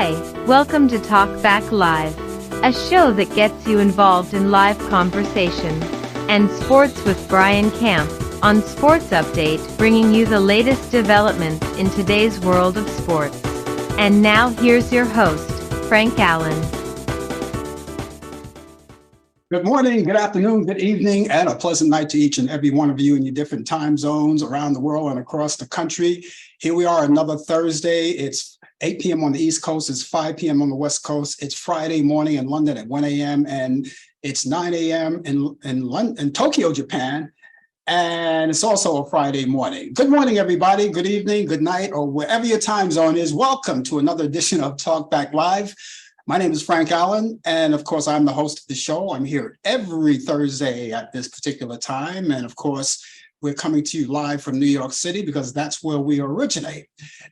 Hi, welcome to Talk Back Live, a show that gets you involved in live conversation and sports with Brian Camp on Sports Update, bringing you the latest developments in today's world of sports. And now here's your host, Frank Allan. Good morning, good afternoon, good evening, and a pleasant night to each and every one of you in your different time zones around the world and across the country. Here we are, another Thursday. It's 8 p.m. on the East Coast. It's 5 p.m. on the West Coast. It's Friday morning in London at 1 a.m. and it's 9 a.m. in Tokyo, Japan. And it's also a Friday morning. Good morning, everybody. Good evening, good night, or wherever your time zone is. Welcome to another edition of Talk Back Live. My name is Frank Allan, and of course, I'm the host of the show. I'm here every Thursday at this particular time. And of course, we're coming to you live from New York City because that's where we originate.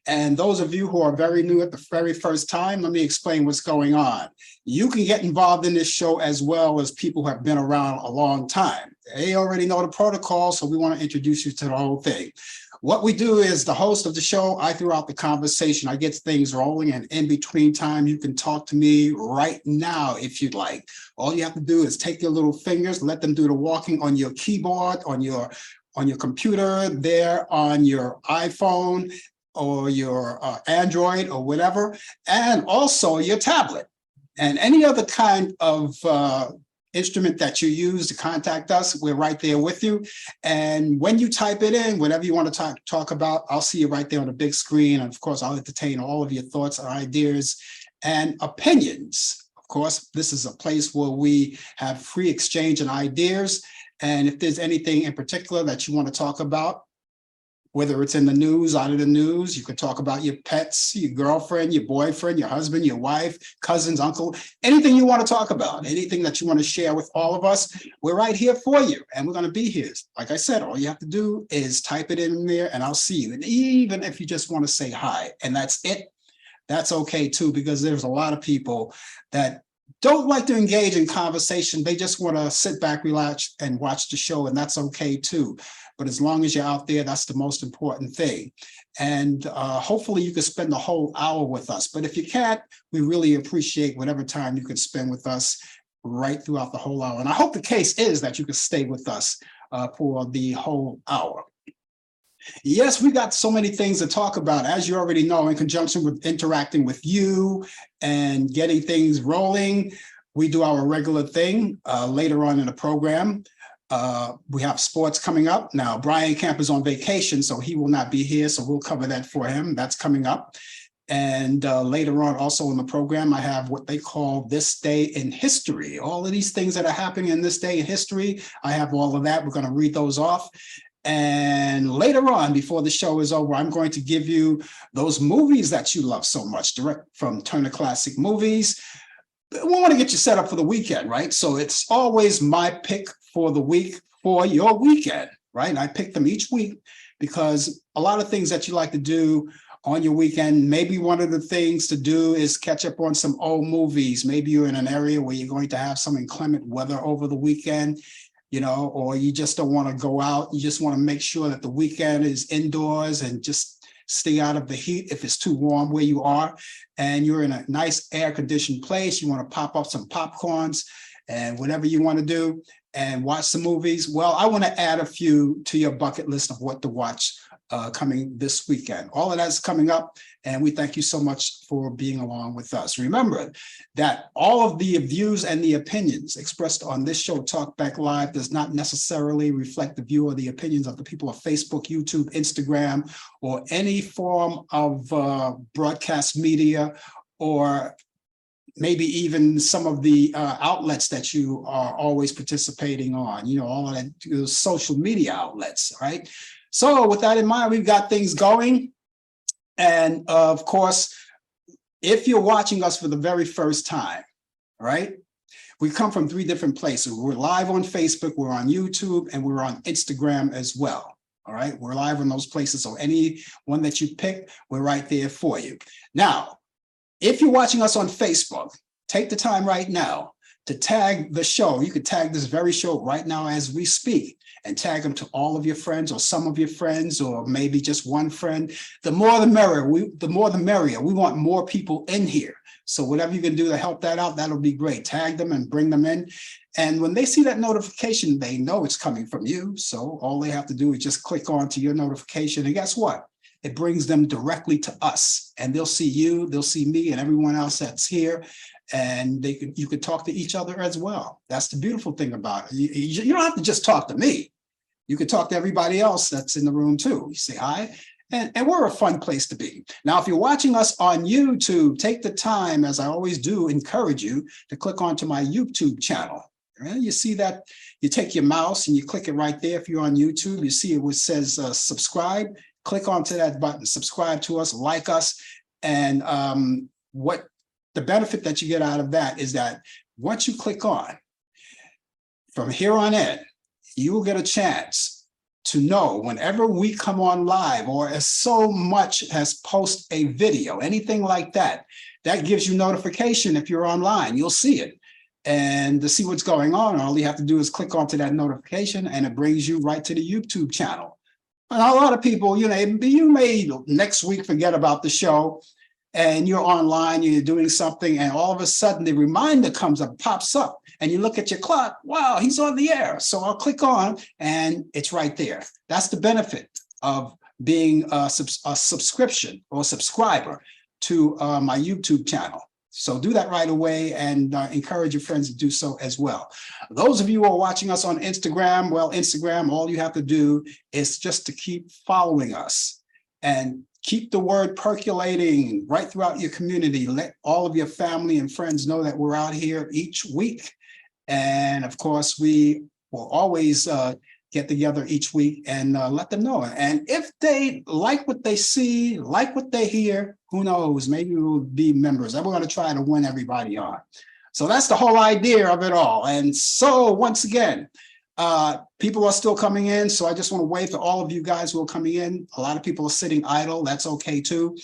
And those of you who are very new at the very first time, let me explain what's going on. You can get involved in this show as well as people who have been around a long time. They already know the protocol, so we want to introduce you to the whole thing. What we do is the host of the show, I throw out the conversation, I get things rolling, and in between time, you can talk to me right now if you'd like. All you have to do is take your little fingers, let them do the walking on your keyboard, on your computer, there on your iPhone or your Android or whatever, and also your tablet and any other kind of instrument that you use to contact us. We're right there with you. And when you type it in, whatever you want to talk about, I'll see you right there on the big screen. And of course, I'll entertain all of your thoughts, ideas, and opinions. Of course, this is a place where we have free exchange and ideas. And if there's anything in particular that you want to talk about, whether it's in the news, out of the news, you can talk about your pets, your girlfriend, your boyfriend, your husband, your wife, cousins, uncle, anything you want to talk about, anything that you want to share with all of us, we're right here for you. And we're going to be here. Like I said, all you have to do is type it in there and I'll see you. And even if you just want to say hi and that's it, that's okay too, because there's a lot of people that don't like to engage in conversation. They just want to sit back, relax, and watch the show, and that's okay too. But as long as you're out there, that's the most important thing. And hopefully you can spend the whole hour with us. But if you can't, we really appreciate whatever time you can spend with us right throughout the whole hour. And I hope the case is that you can stay with us for the whole hour. Yes, we got so many things to talk about, as you already know, in conjunction with interacting with you and getting things rolling. We do our regular thing later on in the program. We have sports coming up. Now, Brian Camp is on vacation, so he will not be here, so we'll cover that for him. That's coming up. And later on, also in the program, I have what they call This Day in History. All of these things that are happening in this day in history, I have all of that. We're going to read those off. And later on, before the show is over, I'm going to give you those movies that you love so much, direct from Turner Classic Movies. We want to get you set up for the weekend, right? So it's always my pick for the week for your weekend, right? And I pick them each week because a lot of things that you like to do on your weekend, maybe one of the things to do is catch up on some old movies. Maybe you're in an area where you're going to have some inclement weather over the weekend, you know, or you just don't want to go out. You just want to make sure that the weekend is indoors and just stay out of the heat if it's too warm where you are. And you're in a nice air-conditioned place. You want to pop up some popcorns and whatever you want to do and watch some movies. Well, I want to add a few to your bucket list of what to watch coming this weekend. All of that's coming up, and we thank you so much for being along with us. Remember that all of the views and the opinions expressed on this show, Talk Back Live, does not necessarily reflect the view or the opinions of the people of Facebook, YouTube, Instagram, or any form of broadcast media, or maybe even some of the outlets that you are always participating on, you know, all of that social media outlets, right? So with that in mind, we've got things going. And of course, if you're watching us for the very first time, right? We come from 3 different places. We're live on Facebook, we're on YouTube, and we're on Instagram as well. All right, we're live on those places. So any one that you pick, we're right there for you. Now, if you're watching us on Facebook, take the time right now to tag the show. You could tag this very show right now as we speak and tag them to all of your friends or some of your friends or maybe just one friend. The more the merrier. The more the merrier. We want more people in here. So whatever you can do to help that out, that'll be great. Tag them and bring them in. And when they see that notification, they know it's coming from you. So all they have to do is just click on to your notification. And guess what? It brings them directly to us, and they'll see you, they'll see me and everyone else that's here. And you could talk to each other as well. That's the beautiful thing about it. You don't have to just talk to me. You could talk to everybody else that's in the room too. You say hi. And we're a fun place to be. Now, if you're watching us on YouTube, take the time, as I always do, encourage you to click onto my YouTube channel. You see that, you take your mouse and you click it right there. If you're on YouTube, you see it says subscribe. Click onto that button, subscribe to us, like us. And what the benefit that you get out of that is that once you click on, from here on in, you will get a chance to know whenever we come on live, or as so much as post a video, anything like that, that gives you notification. If you're online, you'll see it. And to see what's going on, all you have to do is click onto that notification and it brings you right to the YouTube channel. And a lot of people, you may next week forget about the show and you're online, you're doing something, and all of a sudden the reminder comes up, pops up, and you look at your clock, wow, he's on the air. So I'll click on and it's right there. That's the benefit of being a subscription or subscriber to my YouTube channel. So do that right away, and encourage your friends to do so as well. Those of you who are watching us on Instagram, well, Instagram, all you have to do is just to keep following us and keep the word percolating right throughout your community. Let all of your family and friends know that we're out here each week. And of course, we will always get together each week and let them know. And if they like what they see, like what they hear, who knows, maybe we'll be members. And we're going to try to win everybody on. So that's the whole idea of it all. And so once again, people are still coming in. So I just want to wave to all of you guys who are coming in. A lot of people are sitting idle. That's okay too.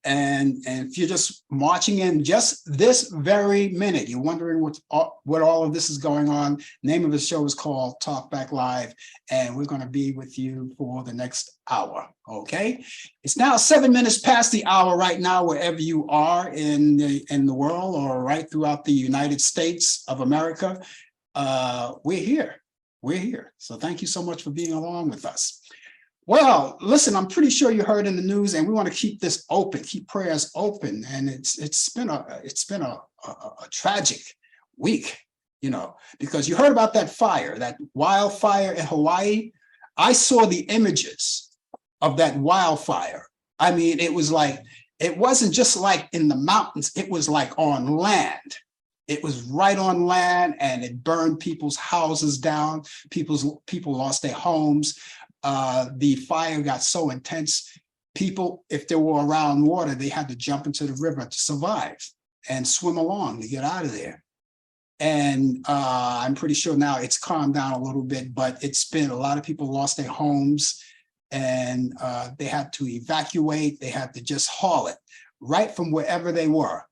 And if you're just marching in just this very minute, you're wondering what all of this is going on. Name of the show is called Talk Back Live, and we're going to be with you for the next hour. Okay, it's now 7 minutes past the hour right now, wherever you are in the world or right throughout the United States of America. We're here. We're here. So thank you so much for being along with us. Well, listen, I'm pretty sure you heard in the news, and we want to keep this open, keep prayers open. And it's been a tragic week, because you heard about that fire, that wildfire in Hawaii. I saw the images of that wildfire. I mean, it wasn't just like in the mountains, it was like on land. It was right on land, and it burned people's houses down. People lost their homes. The fire got so intense, people, if they were around water, they had to jump into the river to survive and swim along to get out of there. And I'm pretty sure now it's calmed down a little bit, but it's been a lot of people lost their homes, and they had to evacuate. They had to just haul it right from wherever they were.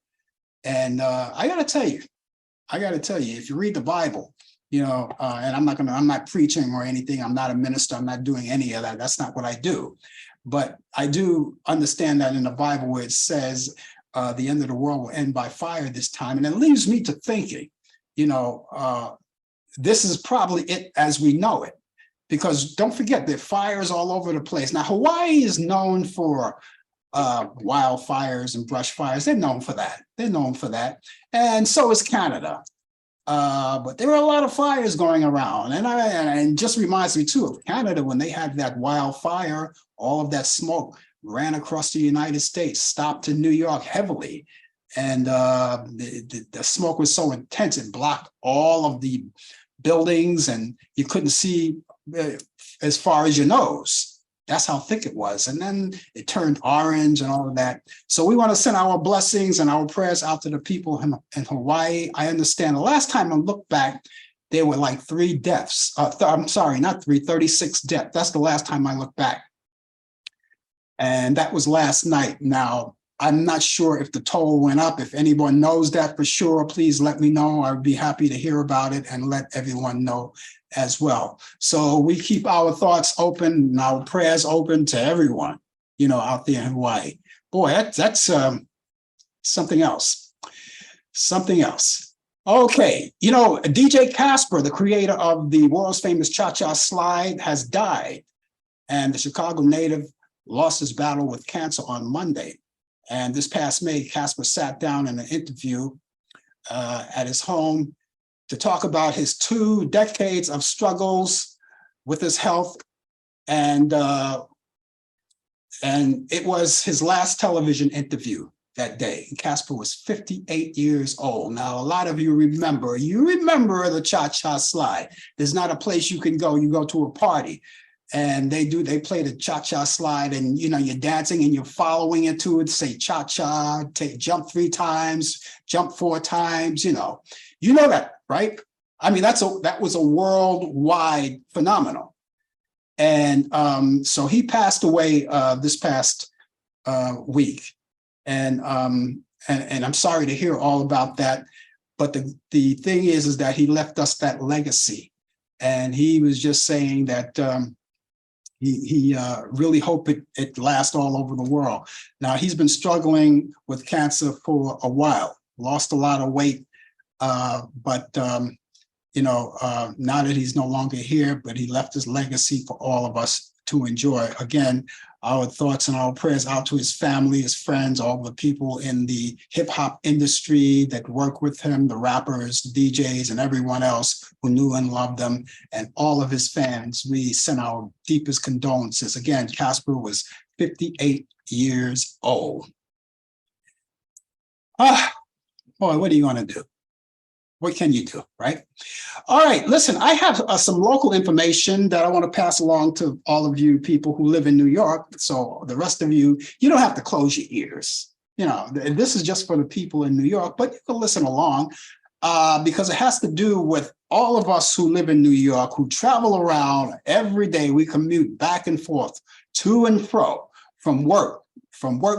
And I got to tell you, if you read the Bible, and I'm not preaching or anything. I'm not a minister. I'm not doing any of that. That's not what I do. But I do understand that in the Bible where it says the end of the world will end by fire this time. And it leaves me to thinking, this is probably it as we know it. Because don't forget, there are fires all over the place. Now, Hawaii is known for wildfires and brush fires. They're known for that. And so is Canada. But there are a lot of fires going around, and just reminds me too of Canada when they had that wildfire. All of that smoke ran across the United States, stopped in New York heavily, and the smoke was so intense it blocked all of the buildings, and you couldn't see as far as your nose. That's how thick it was. And then it turned orange and all of that. So we want to send our blessings and our prayers out to the people in Hawaii. I understand the last time I looked back, there were like 3 deaths. I'm sorry, not 3, 36 deaths. That's the last time I looked back. And that was last night. Now, I'm not sure if the toll went up. If anyone knows that for sure, please let me know. I'd be happy to hear about it and let everyone know as well. So we keep our thoughts open and our prayers open to everyone, out there in Hawaii. Boy, that's something else. Something else. Okay, DJ Casper, the creator of the world's famous cha-cha slide, has died. And the Chicago native lost his battle with cancer on Monday. And this past May, Casper sat down in an interview at his home to talk about his 2 decades of struggles with his health. And it was his last television interview that day. Casper was 58 years old. Now, a lot of you remember the cha-cha slide. There's not a place you can go. You go to a party and they play the cha-cha slide, and you're dancing and you're following it to it, say cha-cha, jump 3 times, jump 4 times, you know that, right? I mean, that was a worldwide phenomenon. And so he passed away this past week. And I'm sorry to hear all about that. But the thing is that he left us that legacy. And he was just saying that he really hoped it lasts all over the world. Now, he's been struggling with cancer for a while, lost a lot of weight, but now that he's no longer here, but he left his legacy for all of us to enjoy. Again, our thoughts and our prayers out to his family, his friends, all the people in the hip hop industry that work with him, the rappers, the DJs, and everyone else who knew and loved him, and all of his fans. We send our deepest condolences. Again, Casper was 58 years old. Boy, what are you going to do? What can you do, right? All right, listen, I have some local information that I want to pass along to all of you people who live in New York. So the rest of you, you don't have to close your ears. This is just for the people in New York, but you can listen along because it has to do with all of us who live in New York, who travel around every day. We commute back and forth, to and fro, from work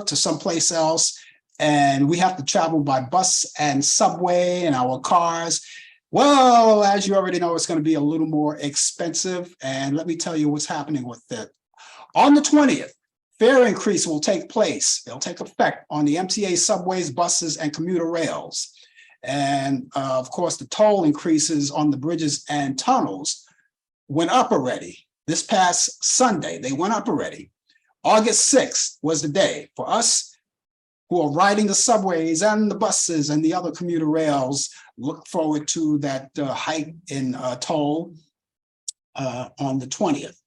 to someplace else. And we have to travel by bus and subway and our cars. Well, as you already know, it's going to be a little more expensive. And let me tell you what's happening with it. On the 20th, fare increase will take place. It'll take effect on the MTA subways, buses, and commuter rails. And of course, the toll increases on the bridges and tunnels went up already. This past Sunday, they went up already. August 6th was the day for us who are riding the subways and the buses and the other commuter rails. Look forward to that hike in toll on the 20th.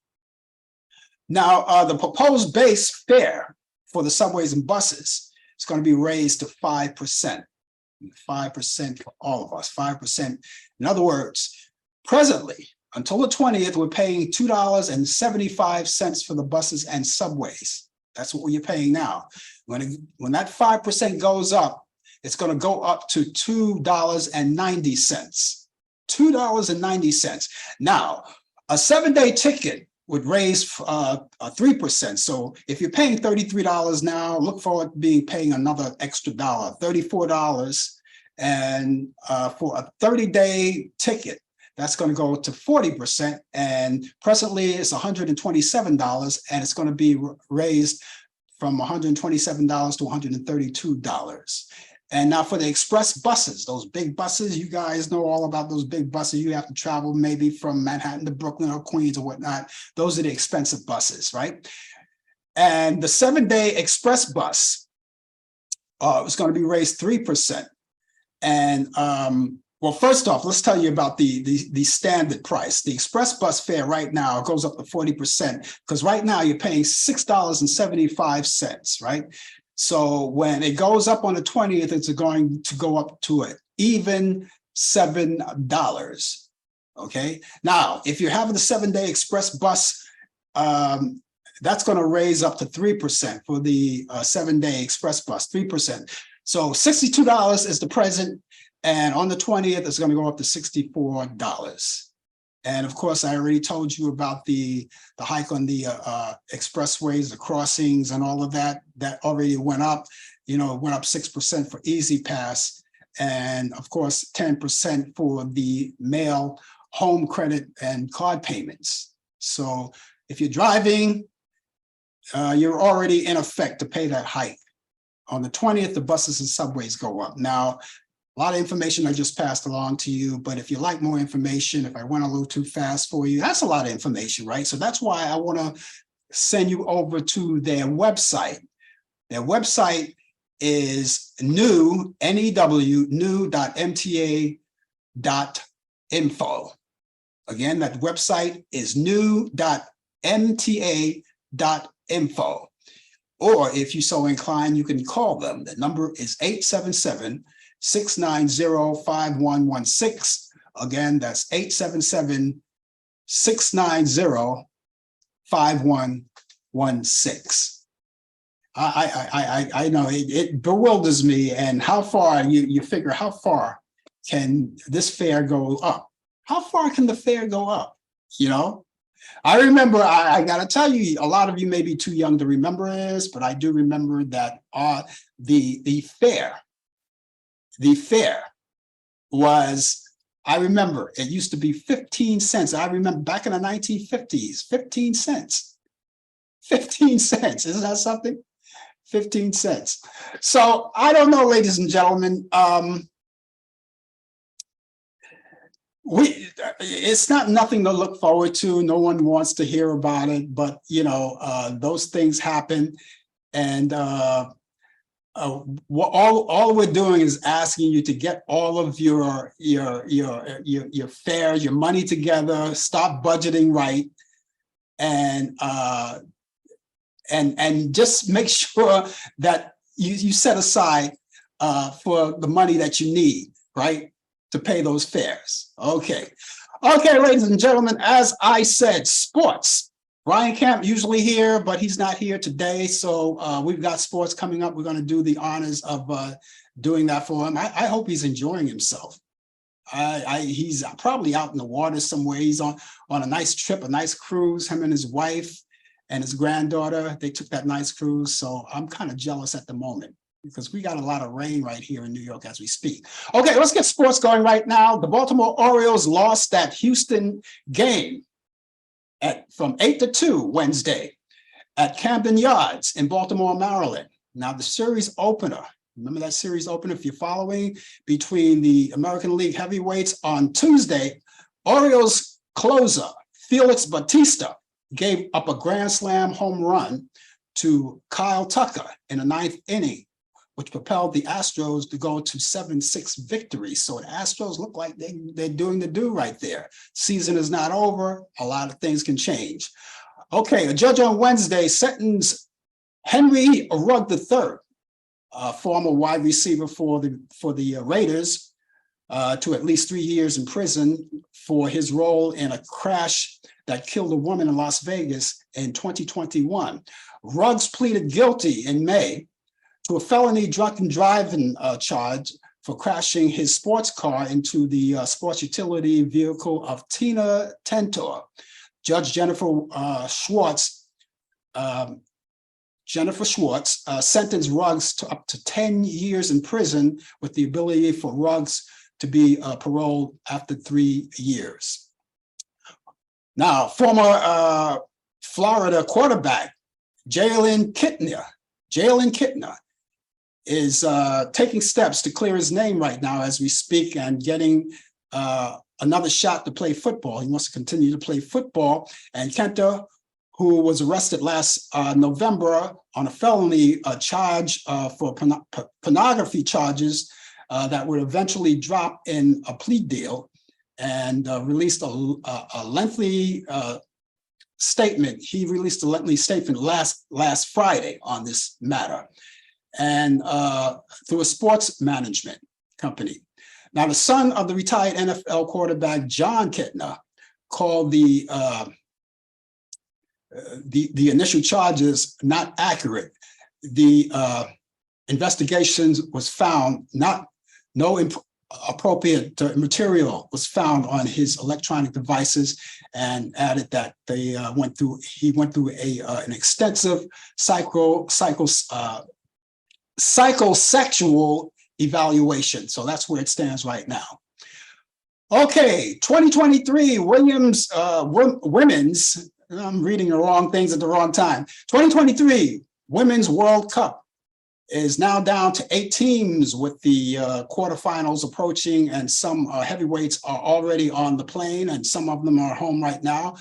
Now, the proposed base fare for the subways and buses is going to be raised to 5%. 5% for all of us, 5%. In other words, presently, until the 20th, we're paying $2.75 for the buses and subways. That's what you're paying now. When that 5% goes up, it's going to go up to $2.90. $2.90. Now, a 7-day ticket would raise 3%. So if you're paying $33 now, look forward to paying another extra dollar, $34. And for a 30-day ticket, that's going to go to 40%. And presently it's $127, and it's going to be raised from $127 to $132. And now for the express buses, those big buses, you guys know all about those big buses. You have to travel maybe from Manhattan to Brooklyn or Queens or whatnot. Those are the expensive buses, right? And the 7-day express bus is going to be raised 3%. And well, first off, let's tell you about the standard price. The express bus fare right now goes up to 40%, because right now you're paying $6.75, right? So when it goes up on the 20th, it's going to go up to an even $7. Okay. Now, if you're having the 7-day express bus, that's going to raise up to 3% for the 7-day express bus, 3%. So $62 is the present. And on the 20th, it's going to go up to $64. And of course, I already told you about the hike on the expressways, the crossings and all of that. That already went up. It went up 6% for Easy Pass. And of course, 10% for the mail, home credit and card payments. So if you're driving, you're already in effect to pay that hike. On the 20th, the buses and subways go up. Now, a lot of information I just passed along to you, but if you like more information, if I went a little too fast for you, that's a lot of information, right? So that's why I want to send you over to their website. Their website is new.mta.info. Again, that website is new.mta.info. Or if you're so inclined, you can call them. The number is 877-690-5116. Again, that's 877-690-5116. I know it bewilders me, and how far you figure, how far can this fare go up? How far can the fare go up? I remember, I got to tell you, a lot of you may be too young to remember this, but I do remember that the fare was, I remember it used to be 15 cents. I remember back in the 1950s, 15 cents. 15 cents. Isn't that something? 15 cents. So I don't know, ladies and gentlemen. It's not nothing to look forward to. No one wants to hear about it, but those things happen, and all we're doing is asking you to get all of your fares, your money together, stop budgeting right, and just make sure that you set aside for the money that you need, right, to pay those fares. Okay, ladies and gentlemen, as I said, sports. Brian Camp usually here, but he's not here today. So we've got sports coming up. We're going to do the honors of doing that for him. I hope he's enjoying himself. He's probably out in the water somewhere. He's on a nice trip, a nice cruise. Him and his wife and his granddaughter, they took that nice cruise. So I'm kind of jealous at the moment, because we got a lot of rain right here in New York as we speak. Okay, let's get sports going right now. The Baltimore Orioles lost that Houston game from 8-2 Wednesday at Camden Yards in Baltimore, Maryland. Now, the series opener, remember that series opener, if you're following, between the American League heavyweights on Tuesday, Orioles closer Felix Bautista gave up a grand slam home run to Kyle Tucker in the ninth inning, which propelled the Astros to go to 7-6 victories. So the Astros look like they're doing the do right there. Season is not over. A lot of things can change. Okay, a judge on Wednesday sentenced Henry Rugg III, a former wide receiver for the Raiders, to at least 3 years in prison for his role in a crash that killed a woman in Las Vegas in 2021. Ruggs pleaded guilty in May to a felony drunken driving charge for crashing his sports car into the sports utility vehicle of Tina Tentor. Judge Jennifer Schwartz sentenced Ruggs to up to 10 years in prison, with the ability for Ruggs to be paroled after 3 years. Now, former Florida quarterback Jalen Kitna is taking steps to clear his name right now as we speak, and getting another shot to play football. He wants to continue to play football. And Kenta, who was arrested last November on a felony charge for pornography charges that were eventually dropped in a plea deal, and released a lengthy statement. He released a lengthy statement last Friday on this matter, and through a sports management company. Now, the son of the retired NFL quarterback John Kitna called the initial charges not accurate. The investigations was found no appropriate material was found on his electronic devices, and added that he went through an extensive psychosexual evaluation. So that's where it stands right now. Okay, 2023 women's, I'm reading the wrong things at the wrong time. 2023 Women's World Cup is now down to 8 teams, with the quarterfinals approaching, and some heavyweights are already on the plane, and some of them are home right now,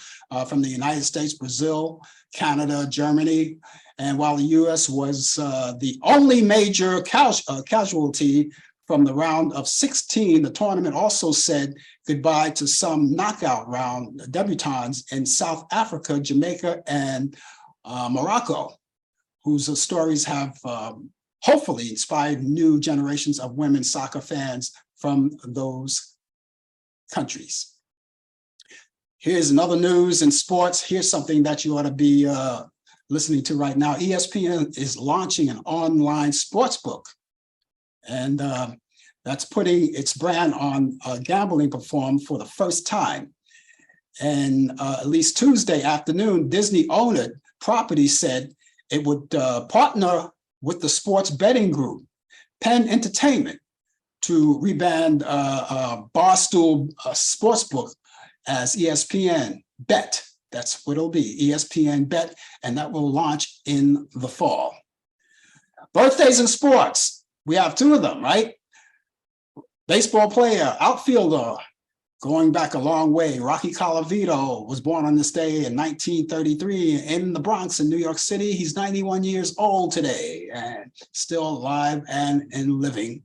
from the United States, Brazil, Canada, Germany. And while the U.S. was the only major casualty from the round of 16, the tournament also said goodbye to some knockout round debutantes in South Africa, Jamaica, and Morocco, whose stories have hopefully inspired new generations of women's soccer fans from those countries. Here's another news in sports. Here's something that you ought to be listening to right now. ESPN is launching an online sports book, and that's putting its brand on gambling perform for the first time. And at least Tuesday afternoon, Disney-owned property said it would partner with the sports betting group Penn Entertainment to rebrand Barstool Sportsbook as ESPN Bet. That's what it'll be, ESPN Bet, and that will launch in the fall. Birthdays in sports, we have 2 of them, right? Baseball player, outfielder, going back a long way, Rocky Colavito was born on this day in 1933 in the Bronx in New York City. He's 91 years old today and still alive and living.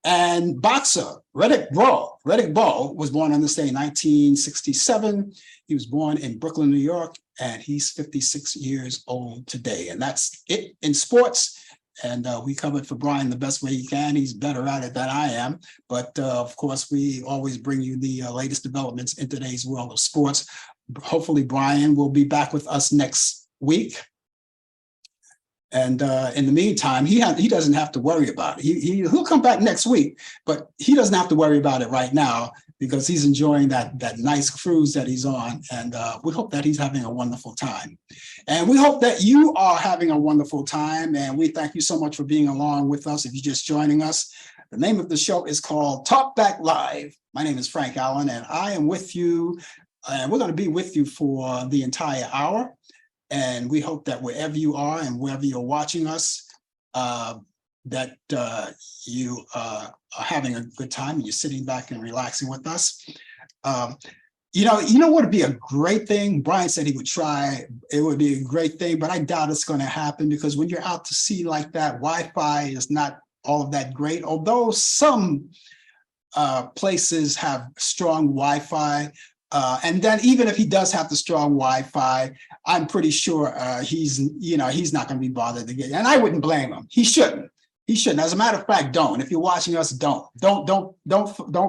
And boxer Riddick Bowe was born on this day in 1967. He was born in Brooklyn, New York, and he's 56 years old today. And that's it in sports. And we covered for Brian the best way he can. He's better at it than I am. But of course, we always bring you the latest developments in today's world of sports. Hopefully, Brian will be back with us next week. And in the meantime, he doesn't have to worry about it. He'll come back next week, but he doesn't have to worry about it right now, because he's enjoying that nice cruise that he's on. And we hope that he's having a wonderful time. And we hope that you are having a wonderful time. And we thank you so much for being along with us. If you're just joining us, the name of the show is called Talk Back Live. My name is Frank Allan, and I am with you. And we're going to be with you for the entire hour. And we hope that wherever you are and wherever you're watching us, that you are having a good time and you're sitting back and relaxing with us. You know what would be a great thing? Brian said he would try. It would be a great thing, but I doubt it's going to happen, because when you're out to sea like that, Wi-Fi is not all of that great. Although some places have strong Wi-Fi. And then even if he does have the strong Wi-Fi, I'm pretty sure he's not going to be bothered to get. And I wouldn't blame him. He shouldn't. He shouldn't. As a matter of fact, don't. If you're watching us, don't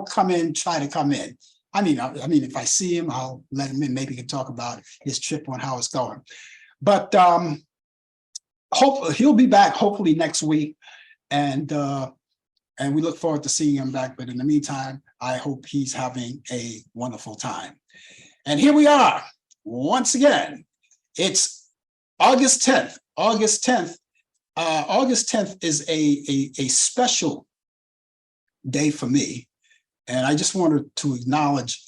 come in. Try to come in. I mean, if I see him, I'll let him in. Maybe he can talk about his trip on how it's going. But hopefully he'll be back. Hopefully next week, and we look forward to seeing him back. But in the meantime, I hope he's having a wonderful time. And here we are once again. It's August 10th. August 10th is a special day for me. And I just wanted to acknowledge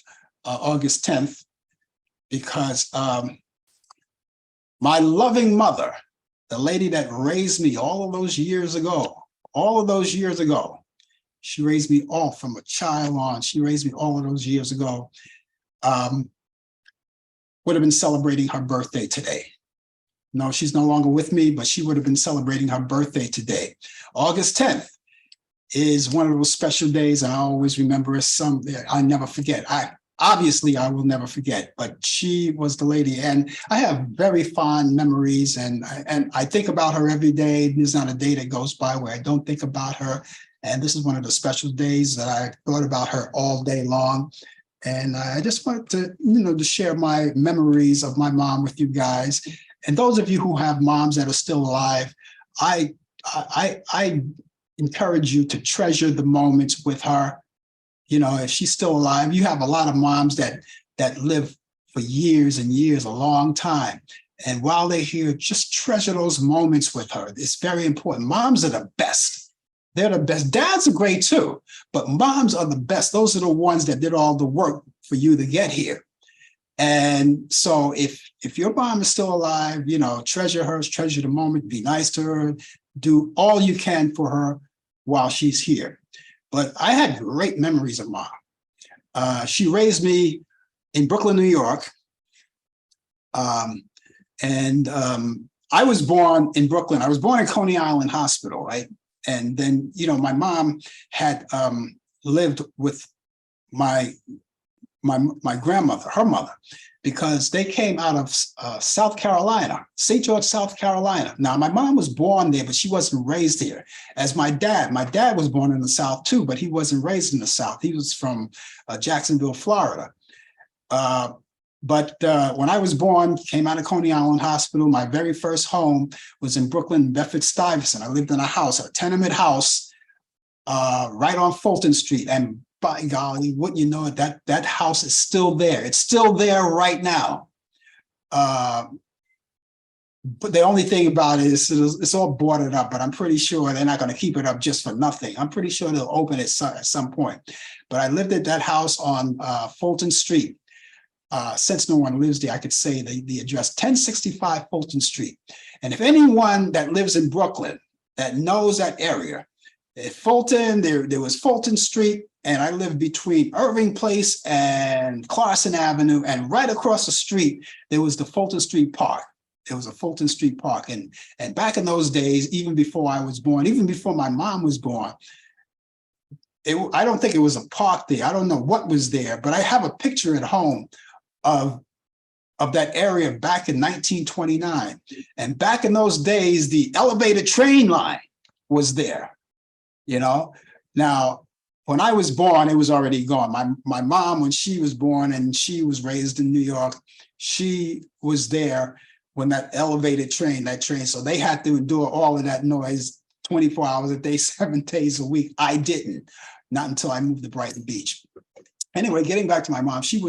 August 10th because my loving mother, the lady that raised me all of those years ago, she raised me all from a child on. She raised me all of those years ago. Would have been celebrating her birthday today. No, she's no longer with me, but she would have been celebrating her birthday today. August 10th is one of those special days, and I always remember I never forget. I will never forget, but she was the lady, and I have very fond memories, and I think about her every day. There's not a day that goes by where I don't think about her, and this is one of the special days that I thought about her all day long. And I just wanted to share my memories of my mom with you guys. And those of you who have moms that are still alive, I encourage you to treasure the moments with her if she's still alive. You have a lot of moms that live for years and years, a long time. And while they're here, just treasure those moments with her. It's very important. Moms are the best. They're the best. Dads are great too, but moms are the best. Those are the ones that did all the work for you to get here. And so if your mom is still alive, treasure her, treasure the moment, be nice to her, do all you can for her while she's here. But I had great memories of mom. She raised me in Brooklyn, New York. I was born in Brooklyn. I was born in Coney Island Hospital, right? And then, my mom had lived with my grandmother, her mother, because they came out of South Carolina, St. George, South Carolina. Now, my mom was born there, but she wasn't raised here. As my dad was born in the South too, but he wasn't raised in the South. He was from Jacksonville, Florida. But when I was born, came out of Coney Island Hospital, my very first home was in Brooklyn, Bedford-Stuyvesant. I lived in a tenement house, right on Fulton Street. And by golly, wouldn't you know it, that house is still there. It's still there right now. But the only thing about it is it's all boarded up, but I'm pretty sure they're not going to keep it up just for nothing. I'm pretty sure they'll open it at some point. But I lived at that house on Fulton Street. Since no one lives there, I could say the address, 1065 Fulton Street. And if anyone that lives in Brooklyn that knows that area, at Fulton, there was Fulton Street, and I lived between Irving Place and Clarkson Avenue, and right across the street, there was the Fulton Street Park. There was a Fulton Street Park. And back in those days, even before I was born, even before my mom was born, I don't think it was a park there. I don't know what was there, but I have a picture at home of that area back in 1929. And back in those days, the elevated train line was there, Now, when I was born, it was already gone. My mom, when she was born and she was raised in New York, she was there when that elevated train, so they had to endure all of that noise 24 hours a day, 7 days a week. I didn't, not until I moved to Brighton Beach. Anyway, getting back to my mom, she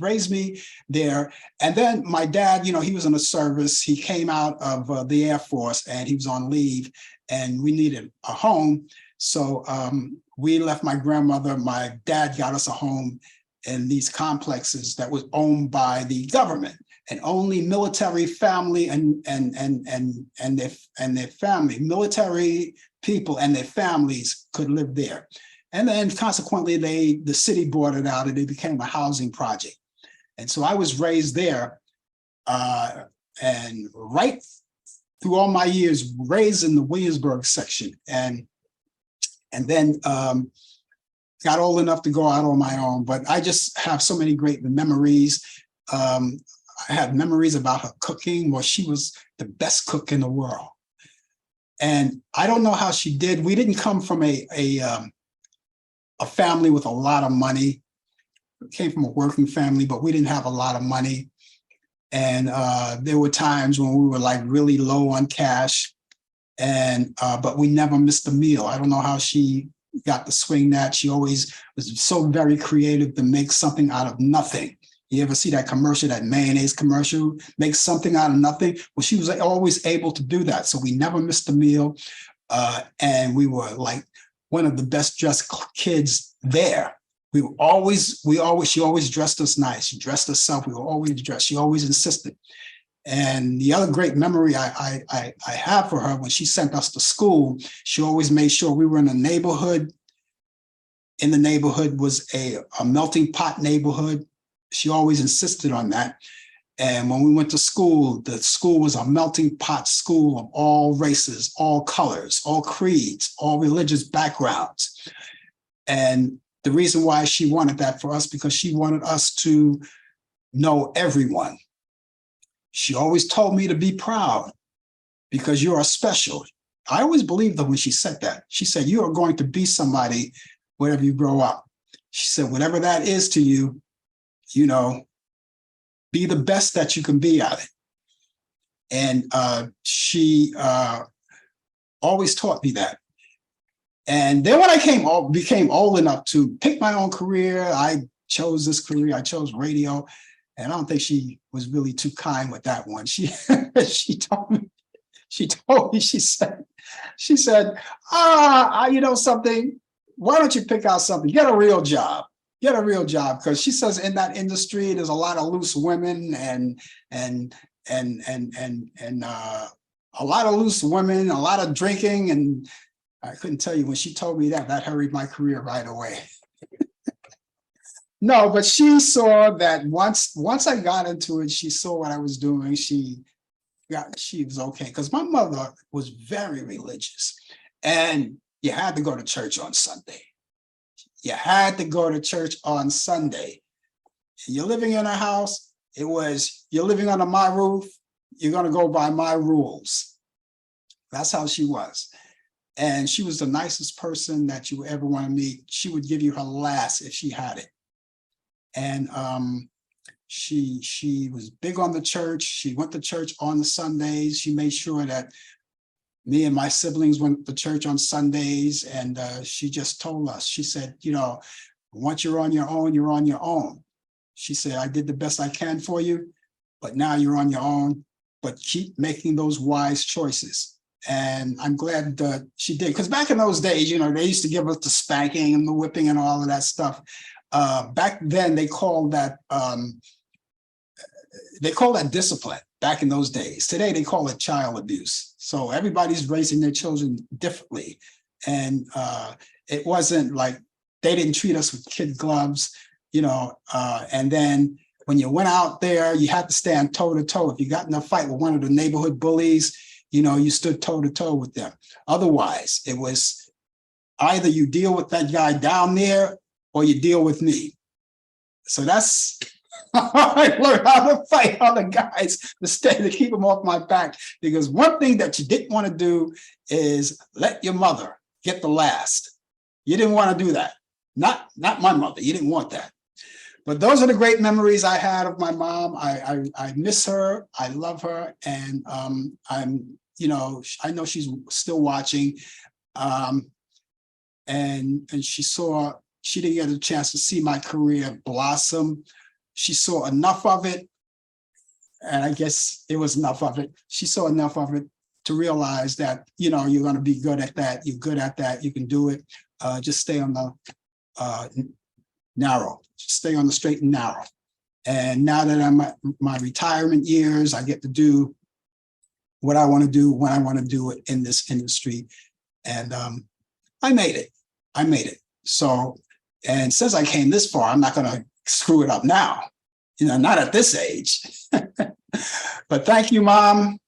raised me there. And then my dad, he was in the service. He came out of the Air Force and he was on leave, and we needed a home. So we left my grandmother. My dad got us a home in these complexes that was owned by the government, and only military family and their family, military people and their families could live there. And then consequently, the city bought it out and it became a housing project. And so I was raised there, and right through all my years, raised in the Williamsburg section, and then got old enough to go out on my own. But I just have so many great memories. I have memories about her cooking. Well, she was the best cook in the world. And I don't know how she did. We didn't come from a family with a lot of money. We came from a working family, but we didn't have a lot of money. And there were times when we were like really low on cash, but we never missed a meal. I don't know how she got to swing that. She always was so very creative to make something out of nothing. You ever see that commercial, that mayonnaise commercial, make something out of nothing? Well, she was always able to do that. So we never missed a meal. And we were like one of the best dressed kids there. She always dressed us nice. She dressed herself. We were always dressed. She always insisted. And the other great memory I have for her, when she sent us to school, she always made sure we were in a neighborhood. In the neighborhood was a melting pot neighborhood. She always insisted on that. And when we went to school, the school was a melting pot school of all races, all colors, all creeds, all religious backgrounds. And the reason why she wanted that for us, because she wanted us to know everyone. She always told me to be proud because you are special. I always believed her when she said that. She said, you are going to be somebody wherever you grow up. She said, whatever that is to you, be the best that you can be at it. And she always taught me that. And then when became old enough to pick my own career, I chose this career. I chose radio. And I don't think she was really too kind with that one. She told me, she said, you know something, why don't you pick out something? Get a real job. Get a real job. Because she says in that industry, there's a lot of loose women and a lot of loose women, a lot of drinking. And I couldn't tell you when she told me that hurried my career right away. No, but she saw that once I got into it, she saw what I was doing. She was okay, because my mother was very religious, and you had to go to church on Sunday. You had to go to church on Sunday. And you're living in a house, you're living under my roof, you're going to go by my rules. That's how she was. And she was the nicest person that you ever want to meet. She would give you her last if she had it. And she was big on the church. She went to church on the Sundays. She made sure that me and my siblings went to church on Sundays. And she just told us, she said, you know, once you're on your own, you're on your own. She said, I did the best I can for you, but now you're on your own, but keep making those wise choices. And I'm glad that she did, because back in those days, you know, they used to give us the spanking and the whipping and all of that stuff. Back then, they called that discipline back in those days. Today, they call it child abuse. So everybody's raising their children differently. And it wasn't like they didn't treat us with kid gloves, you know, and then when you went out there, you had to stand toe to toe. If you got in a fight with one of the neighborhood bullies, you know, you stood toe to toe with them. Otherwise, it was either you deal with that guy down there or you deal with me. So that's how I learned how to fight other guys to keep them off my back. Because one thing that you didn't want to do is let your mother get the last. You didn't want to do that. Not my mother. You didn't want that. But those are the great memories I had of my mom. I miss her. I love her. And I'm, you know, I know she's still watching. And she didn't get a chance to see my career blossom. She saw enough of it. And I guess it was enough of it. She saw enough of it to realize that, you know, you're going to be good at that. You're good at that. You can do it. Just stay on the narrow. Stay on the straight and narrow. And now that I'm at my retirement years, I get to do what I want to do when I want to do it in this industry. And I made it. So, and since I came this far, I'm not going to screw it up now, you know, not at this age. But thank you, Mom,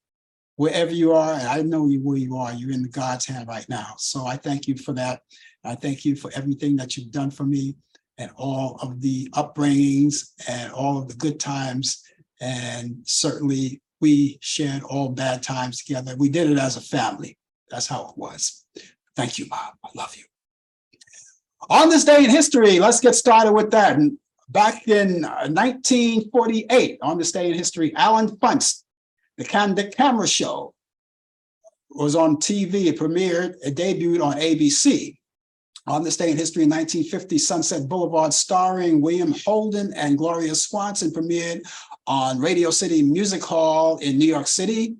wherever you are. And I know where you are. You're in God's hand right now. So I thank you for that. I thank you for everything that you've done for me, and all of the upbringings and all of the good times. And certainly we shared all bad times together. We did it as a family. That's how it was. Thank you, Mom. I love you. On this day in history, let's get started with that. And back in 1948, on this day in history, Allan Funt's The Candid Camera Show was on TV. It debuted on ABC. On this day in history, in 1950, Sunset Boulevard, starring William Holden and Gloria Swanson, premiered on Radio City Music Hall in New York City.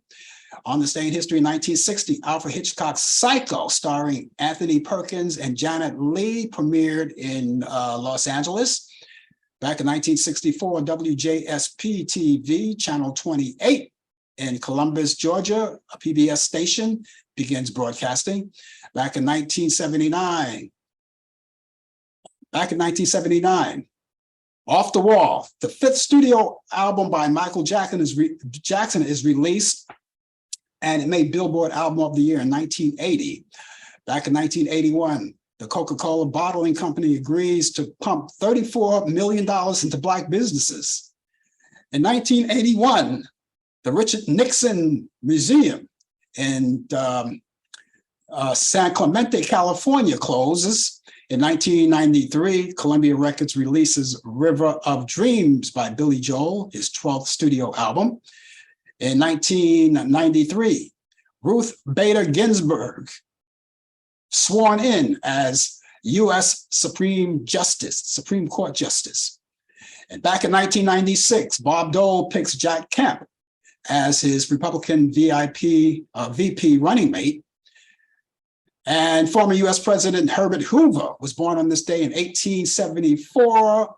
On this day in history, in 1960, Alfred Hitchcock's Psycho, starring Anthony Perkins and Janet Leigh, premiered in Los Angeles. Back in 1964, WJSP-TV, Channel 28 in Columbus, Georgia, a PBS station, begins broadcasting. Back in 1979, Off the Wall, the fifth studio album by Michael Jackson is released, and it made Billboard Album of the Year in 1980. Back in 1981, the Coca-Cola Bottling Company agrees to pump $34 million into Black businesses. In 1981, the Richard Nixon Museum in San Clemente, California closes. In 1993, Columbia Records releases River of Dreams by Billy Joel, his 12th studio album. In 1993, Ruth Bader Ginsburg sworn in as U.S. Supreme Court Justice. And back in 1996, Bob Dole picks Jack Kemp as his Republican VP running mate. And former U.S. President Herbert Hoover was born on this day in 1874,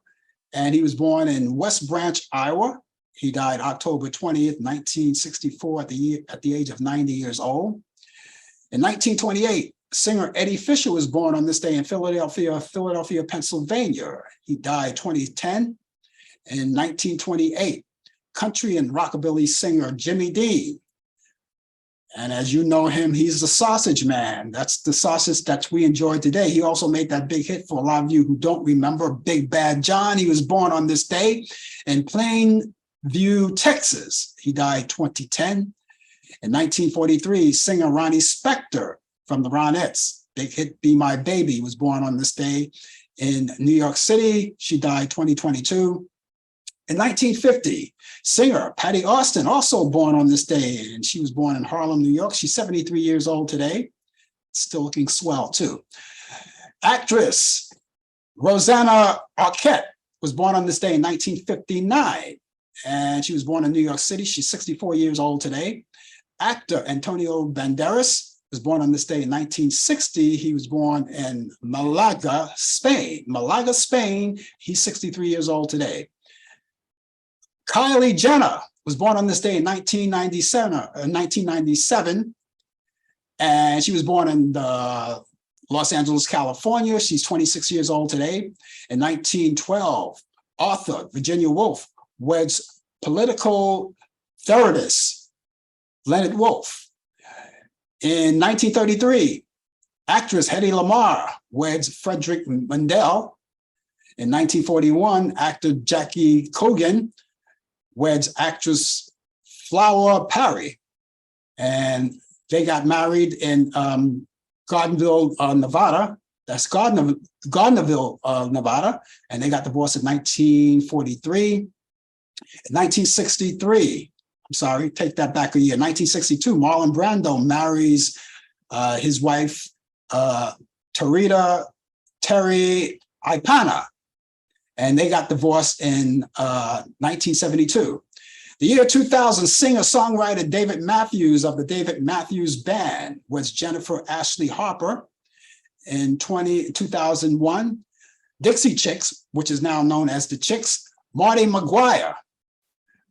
and he was born in West Branch, Iowa. He died October 20th, 1964, at the age of 90 years old. In 1928, singer Eddie Fisher was born on this day in Philadelphia, Pennsylvania. He died 2010. In 1928, country and rockabilly singer Jimmy Dean. And as you know him, he's the Sausage Man. That's the sausage that we enjoyed today. He also made that big hit for a lot of you who don't remember, Big Bad John. He was born on this day in Plainview, Texas. He died 2010. In 1943, singer Ronnie Spector from the Ronettes, big hit Be My Baby, was born on this day in New York City. She died 2022. In 1950, singer Patty Austin, also born on this day, and she was born in Harlem, New York. She's 73 years old today, still looking swell too. Actress Rosanna Arquette was born on this day in 1959, and she was born in New York City. She's 64 years old today. Actor Antonio Banderas was born on this day in 1960. He was born in Malaga, Spain. He's 63 years old today. Kylie Jenner was born on this day in 1997, and she was born in Los Angeles, California. She's 26 years old today. In 1912, author Virginia Woolf weds political theorist Leonard Woolf. In 1933, actress Hedy Lamarr weds Frederick Mandel. In 1941, actor Jackie Coogan weds actress Flower Parry, and they got married in Gardnerville, Nevada. That's Gardnerville, Nevada, and they got divorced in 1943. In 1963, I'm sorry, take that back a year. 1962, Marlon Brando marries his wife, Terry Ipana, and they got divorced in 1972. The year 2000, singer-songwriter David Matthews of the David Matthews Band was Jennifer Ashley Harper. In 2001, Dixie Chicks, which is now known as the Chicks, Marty McGuire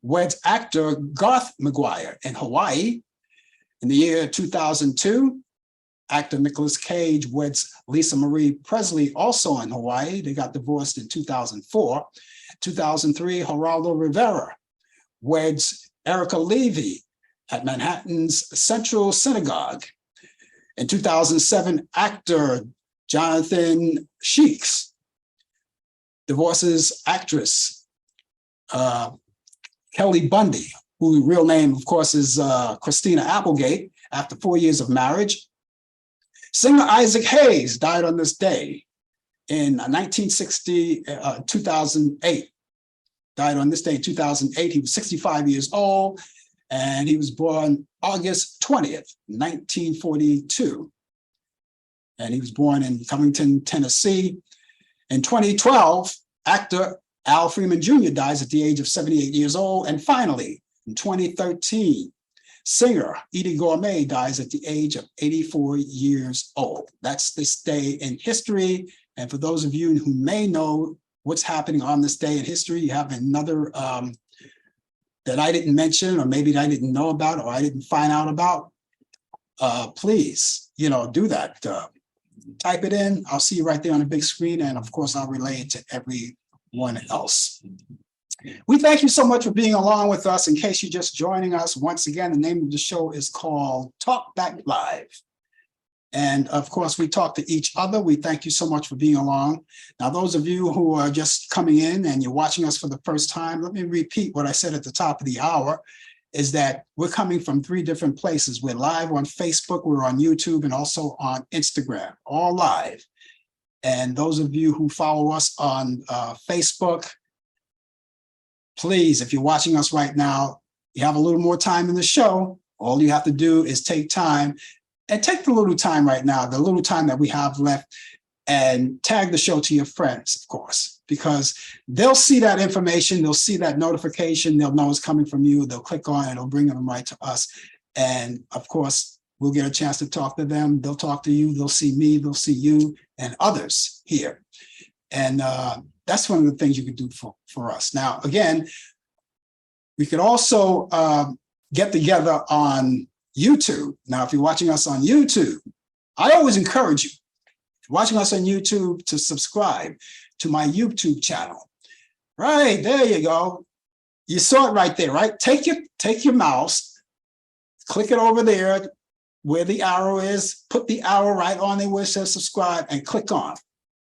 weds actor Garth McGuire in Hawaii. In the year 2002, actor Nicolas Cage weds Lisa Marie Presley, also in Hawaii. They got divorced in 2004. 2003, Geraldo Rivera weds Erica Levy at Manhattan's Central Synagogue. In 2007, actor Jonathan Sheeks divorces actress Kelly Bundy, whose real name, of course, is Christina Applegate, after 4 years of marriage. Singer Isaac Hayes died on this day in 2008. Died on this day in 2008. He was 65 years old, and he was born August 20th, 1942. And he was born in Covington, Tennessee. In 2012, actor Al Freeman Jr. dies at the age of 78 years old. And finally, in 2013, singer Edie Gourmet dies at the age of 84 years old. That's this day in history. And for those of you who may know what's happening on this day in history, you have another that I didn't mention, or maybe that I didn't know about, or I didn't find out about. Please, do that. Type it in. I'll see you right there on the big screen. And of course, I'll relay it to everyone else. We thank you so much for being along with us. In case you're just joining us, once again, the name of the show is called Talk Back Live. And of course, we talk to each other. We thank you so much for being along. Now, those of you who are just coming in and you're watching us for the first time, let me repeat what I said at the top of the hour, is that we're coming from 3 different places. We're live on Facebook, we're on YouTube, and also on Instagram, all live. And those of you who follow us on Facebook, please, if you're watching us right now, you have a little more time in the show. All you have to do is take time And take the little time right now, the little time that we have left, and tag the show to your friends, of course, because they'll see that information, they'll see that notification, they'll know it's coming from you, they'll click on it, it'll bring them right to us. And of course, we'll get a chance to talk to them, they'll talk to you, they'll see me, they'll see you and others here. And that's one of the things you can do for us. Now, again, we could also get together on YouTube. Now, if you're watching us on YouTube, I always encourage you, watching us on YouTube, to subscribe to my YouTube channel. Right, there you go. You saw it right there, right? Take your mouse, click it over there where the arrow is, put the arrow right on there where it says subscribe and click on.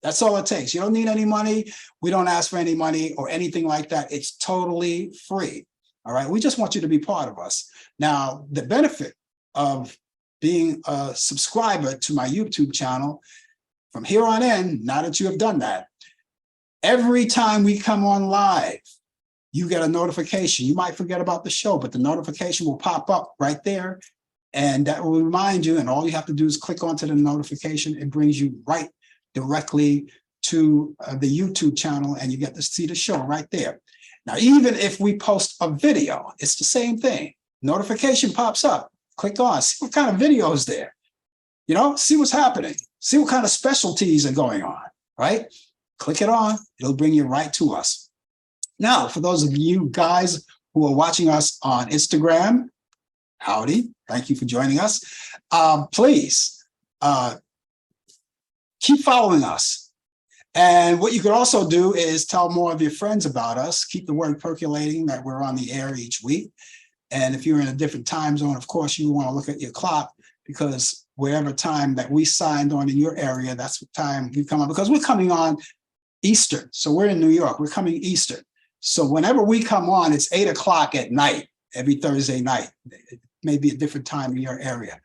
That's all it takes. You don't need any money. We don't ask for any money or anything like that. It's totally free. All right, we just want you to be part of us. Now, the benefit of being a subscriber to my YouTube channel, from here on in, now that you have done that, every time we come on live, you get a notification. You might forget about the show, but the notification will pop up right there, and that will remind you, and all you have to do is click onto the notification. It brings you right directly to the YouTube channel, and you get to see the show right there. Now, even if we post a video, it's the same thing. Notification pops up. Click on, see what kind of video is there. You know, see what's happening. See what kind of specialties are going on, right? Click it on. It'll bring you right to us. Now, for those of you guys who are watching us on Instagram, howdy. Thank you for joining us. Please keep following us. And what you could also do is tell more of your friends about us. Keep the word percolating that we're on the air each week. And if you're in a different time zone, of course, you want to look at your clock, because wherever time that we signed on in your area, that's what time we come on, because we're coming on Eastern. So we're in New York, we're coming Eastern. So whenever we come on, it's 8 o'clock at night, every Thursday night. It may be a different time in your area.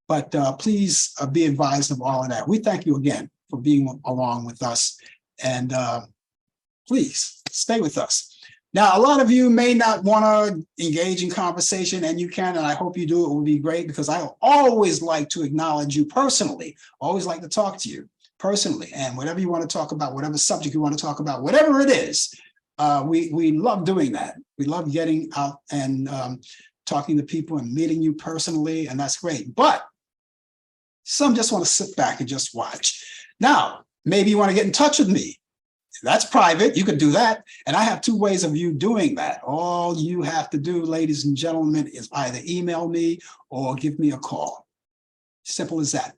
But please be advised of all of that. We thank you again for being along with us. And please stay with us. Now, a lot of you may not want to engage in conversation, and you can, and I hope you do. It will be great, because I always like to acknowledge you personally. Always like to talk to you personally. And whatever you want to talk about, whatever subject you want to talk about, whatever it is, we love doing that. We love getting out and talking to people and meeting you personally, and that's great. But some just want to sit back and just watch. Now, maybe you want to get in touch with me. That's private. You could do that. And I have two ways of you doing that. All you have to do, ladies and gentlemen, is either email me or give me a call. Simple as that.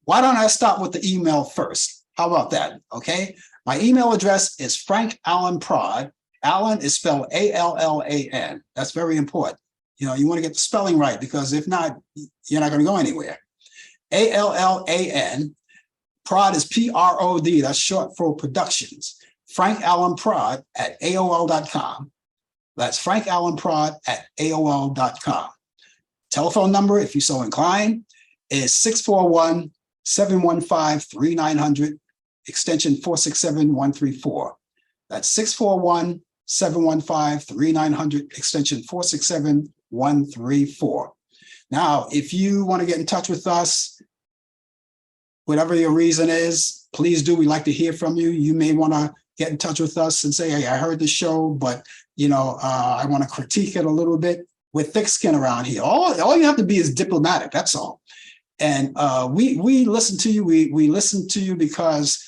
Why don't I start with the email first? How about that? Okay. My email address is Frank Allan Prod. Allan is spelled A-L-L-A-N. That's very important. You know, you want to get the spelling right, because if not, you're not going to go anywhere. A-L-L-A-N. Prod is P-R-O-D. That's short for productions. Frank Allan Prod at AOL.com. That's Frank Allan Prod at AOL.com. Telephone number, if you're so inclined, is 641-715-3900, extension 467-134. That's 641-715-3900, extension 467-134. Now, if you want to get in touch with us, whatever your reason is, please do. We'd like to hear from you. You may want to get in touch with us and say, hey, I heard the show, but I want to critique it a little bit. We're thick skin around here. All you have to be is diplomatic. That's all. And we listen to you. We listen to you because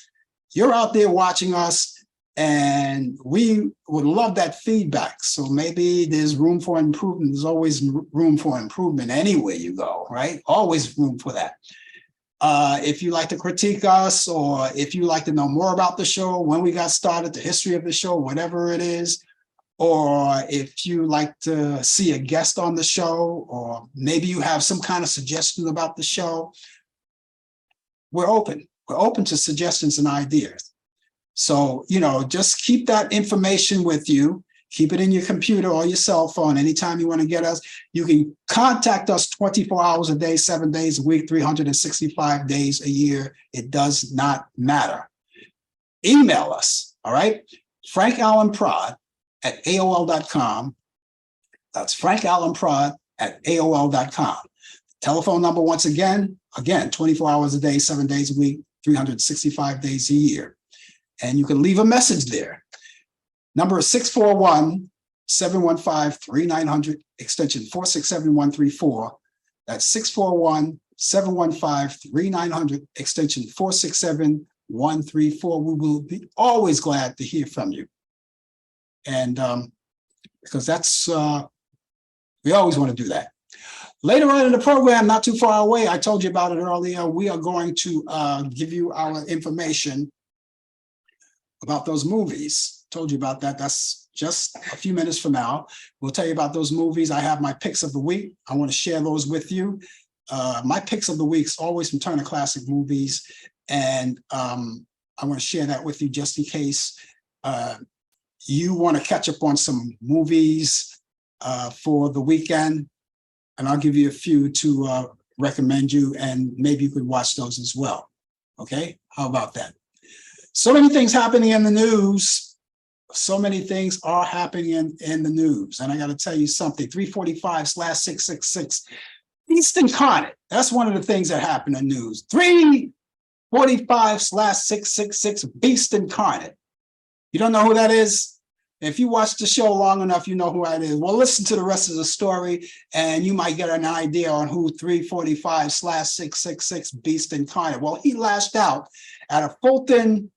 you're out there watching us, and we would love that feedback. So maybe there's room for improvement. There's always room for improvement anywhere you go, right? Always room for that. If you like to critique us, or if you like to know more about the show, when we got started, the history of the show, whatever it is, or if you like to see a guest on the show, or maybe you have some kind of suggestion about the show, we're open. We're open to suggestions and ideas. So, just keep that information with you. Keep it in your computer or your cell phone. Anytime you want to get us, you can contact us 24 hours a day, 7 days a week, 365 days a year. It does not matter. Email us, all right? Frank Allan Prod at AOL.com. That's Frank Allan Prod at AOL.com. Telephone number, once again, 24 hours a day, 7 days a week, 365 days a year. And you can leave a message there. Number is 641-715-3900, extension 467134. That's 641-715-3900, extension 467134. We will be always glad to hear from you. And because that's, we always want to do that. Later on in the program, not too far away, I told you about it earlier, we are going to give you our information about those movies. Told you about that. That's just a few minutes from now. We'll tell you about those movies. I have my picks of the week. I want to share those with you. My picks of the week is always from Turner Classic Movies. And I want to share that with you just in case you want to catch up on some movies for the weekend. And I'll give you a few to recommend you, and maybe you could watch those as well. Okay, how about that? So many things happening in the news. So many things are happening in the news. And I got to tell you something, 345/666, Beast Incarnate. That's one of the things that happen in news. 345/666, Beast Incarnate. You don't know who that is? If you watch the show long enough, you know who it is. Well, listen to the rest of the story, and you might get an idea on who 345/666 Beast Incarnate. Well, he lashed out at a Fulton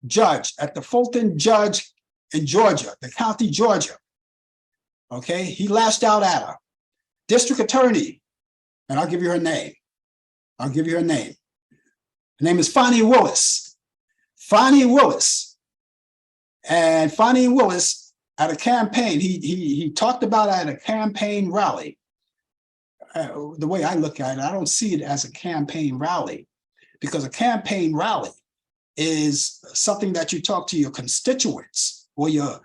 judge, in Georgia, the county Georgia. Okay, he lashed out at her. District attorney, and I'll give you her name. Her name is Fani Willis. And Fani Willis at a campaign, he talked about it at a campaign rally. The way I look at it, I don't see it as a campaign rally, because a campaign rally is something that you talk to your constituents or your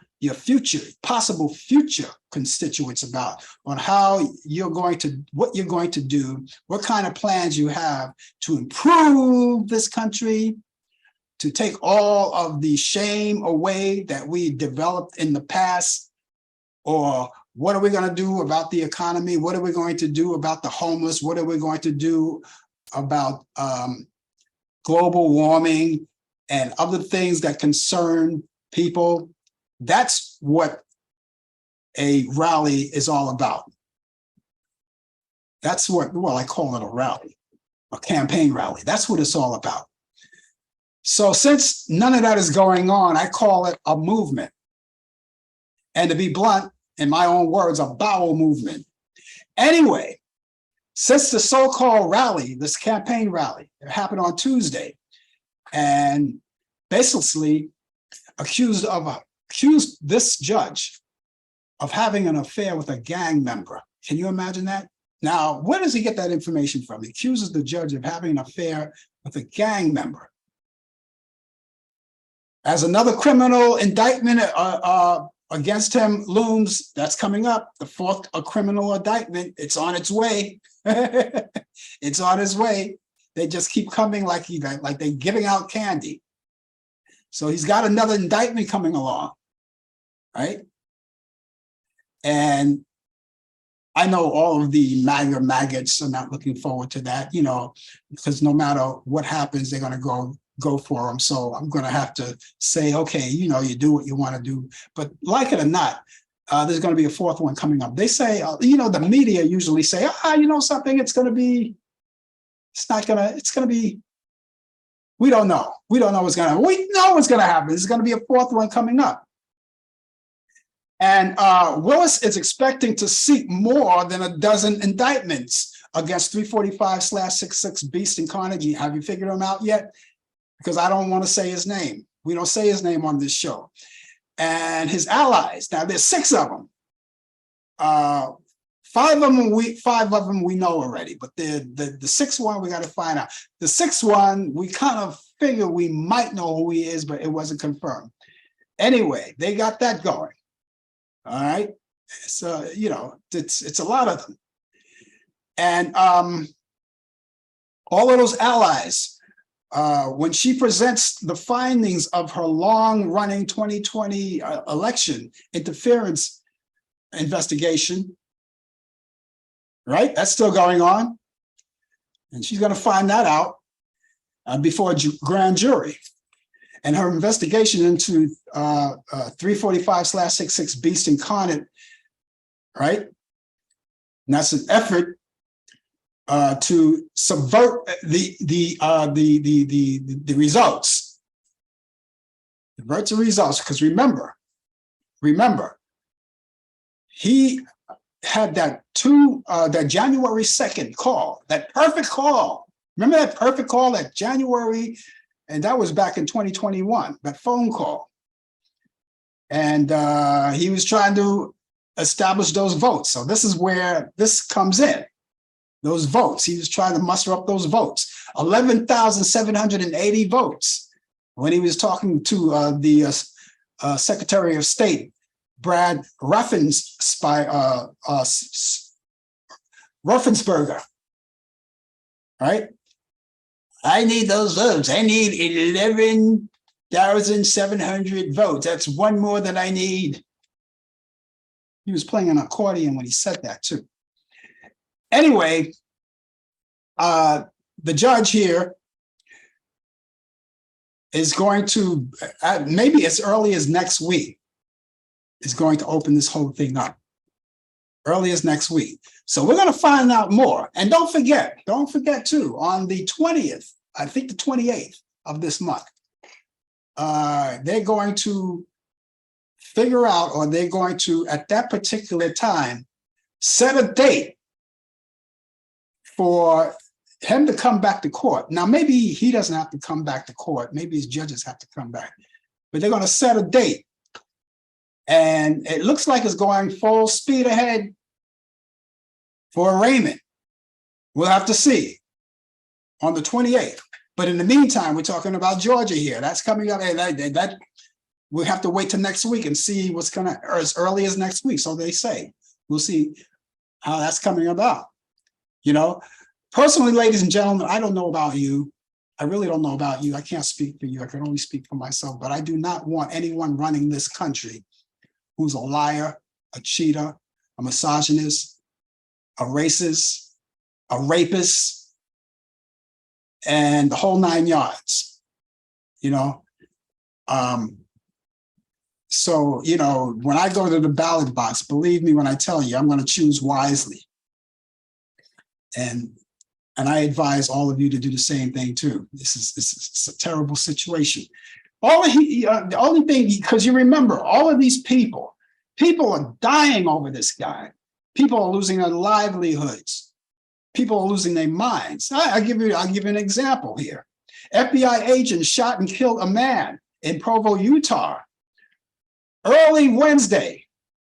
possible future constituents about, on how what you're going to do, what kind of plans you have to improve this country, to take all of the shame away that we developed in the past, or what are we going to do about the economy? What are we going to do about the homeless? What are we going to do about global warming and other things that concern people? That's what a rally is all about. That's what, well, I call it a rally, a campaign rally. That's what it's all about. So since none of that is going on, I call it a movement. And to be blunt, in my own words, a bowel movement. Anyway, since the so-called rally, this campaign rally, it happened on Tuesday, and basically accused this judge of having an affair with a gang member. Can you imagine that? Now, where does he get that information from? He accuses the judge of having an affair with a gang member. As another criminal indictment against him looms, that's coming up, the fourth criminal indictment, it's on its way. It's on its way. They just keep coming like they're giving out candy. So he's got another indictment coming along, right? And I know all of the maggots are not looking forward to that, you know, because no matter what happens, they're going to go for them. So I'm going to have to say, okay, you know, you do what you want to do. But like it or not, there's going to be a fourth one coming up. They say, you know, the media usually say, you know something, it's going to be, we don't know. We don't know what's going to happen. We know what's going to happen. There's going to be a fourth one coming up. And Willis is expecting to seek more than a dozen indictments against 345/66 Beast Incarnate. Have you figured him out yet? Because I don't want to say his name. We don't say his name on this show. And his allies, now there's 6 of them. 5 of them we know already, but the 6th one we got to find out. The 6th one, we kind of figure we might know who he is, but it wasn't confirmed. Anyway, they got that going. All right. So, you know, it's a lot of them. And all of those allies, when she presents the findings of her long-running 2020 election interference investigation, right? That's still going on. And she's going to find that out before a grand jury. And her investigation into 345/66 Beast Incarnate, right? And that's an effort to subvert the results. Subvert the results, because remember, he had that January 2nd call, that perfect call. Remember that perfect call, that January, and that was back in 2021, that phone call. And he was trying to establish those votes. So this is where this comes in, those votes. He was trying to muster up those votes, 11,780 votes. When he was talking to the Secretary of State, Brad Ruffensperger, right? I need those votes. I need 11,700 votes. That's one more than I need. He was playing an accordion when he said that too. Anyway, the judge here is going to, maybe as early as next week, is going to open this whole thing up. Early as next week. So we're going to find out more. And don't forget too, on the 20th, I think the 28th of this month, they're going to figure out, or they're going to, at that particular time, set a date for him to come back to court. Now, maybe he doesn't have to come back to court. Maybe his judges have to come back. But they're going to set a date. And it looks like it's going full speed ahead for arraignment. We'll have to see on the 28th. But in the meantime, we're talking about Georgia here. That's coming up. That we'll have to wait till next week and see what's going to, or as early as next week. So they say. We'll see how that's coming about. You know, personally, ladies and gentlemen, I don't know about you. I really don't know about you. I can't speak for you. I can only speak for myself. But I do not want anyone running this country who's a liar, a cheater, a misogynist, a racist, a rapist, and the whole 9 yards, you know? So, you know, when I go to the ballot box, believe me when I tell you, I'm going to choose wisely. And I advise all of you to do the same thing too. This is a terrible situation. The only thing, because you remember, all of these people are dying over this guy. People are losing their livelihoods. People are losing their minds. I'll give you an example here. FBI agents shot and killed a man in Provo, Utah, early Wednesday,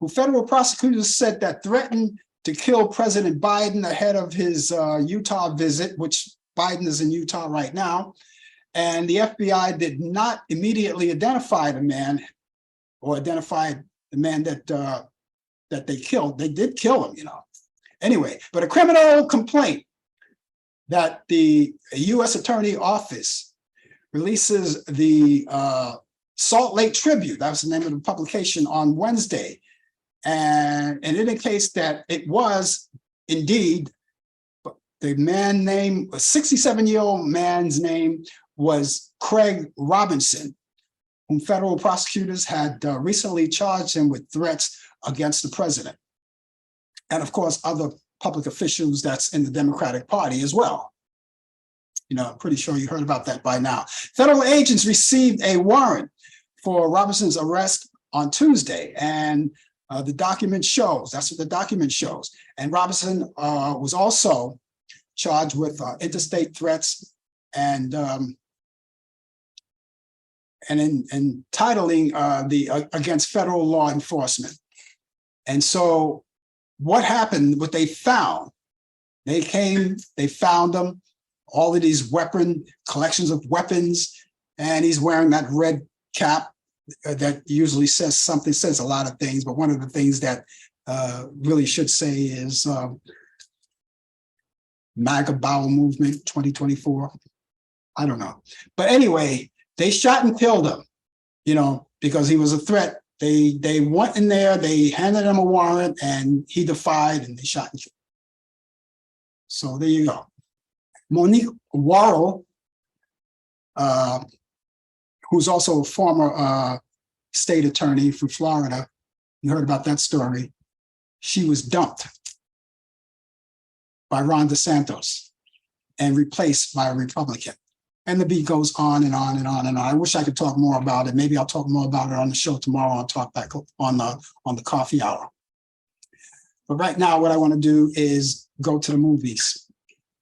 who federal prosecutors said that threatened to kill President Biden ahead of his Utah visit, which Biden is in Utah right now. And the FBI did not immediately identify the man, or identify the man that they killed. They did kill him, you know. Anyway, but a criminal complaint that the U.S. Attorney Office releases the Salt Lake Tribune, that was the name of the publication, on Wednesday, and it indicates that it was indeed the man named, a 67-year-old man's name was Craig Robinson, whom federal prosecutors had recently charged him with threats against the president. And of course, other public officials that's in the Democratic Party as well. You know, I'm pretty sure you heard about that by now. Federal agents received a warrant for Robinson's arrest on Tuesday, and the document shows, that's what the document shows. And Robinson was also charged with interstate threats and entitling against federal law enforcement. And so what happened, what they found, they found them, all of these collections of weapons, and he's wearing that red cap that usually says a lot of things, but one of the things that really should say is MAGA Bowel Movement 2024. I don't know. But anyway, they shot and killed him, you know, because he was a threat. They went in there, they handed him a warrant, and he defied, and they shot and killed him. So there you go. Monique Worrell, who's also a former state attorney from Florida. You heard about that story. She was dumped by Ron DeSantis and replaced by a Republican. And the beat goes on and on and on and on. I wish I could talk more about it. Maybe I'll talk more about it on the show tomorrow. I'll talk back on the coffee hour. But right now, what I want to do is go to the movies.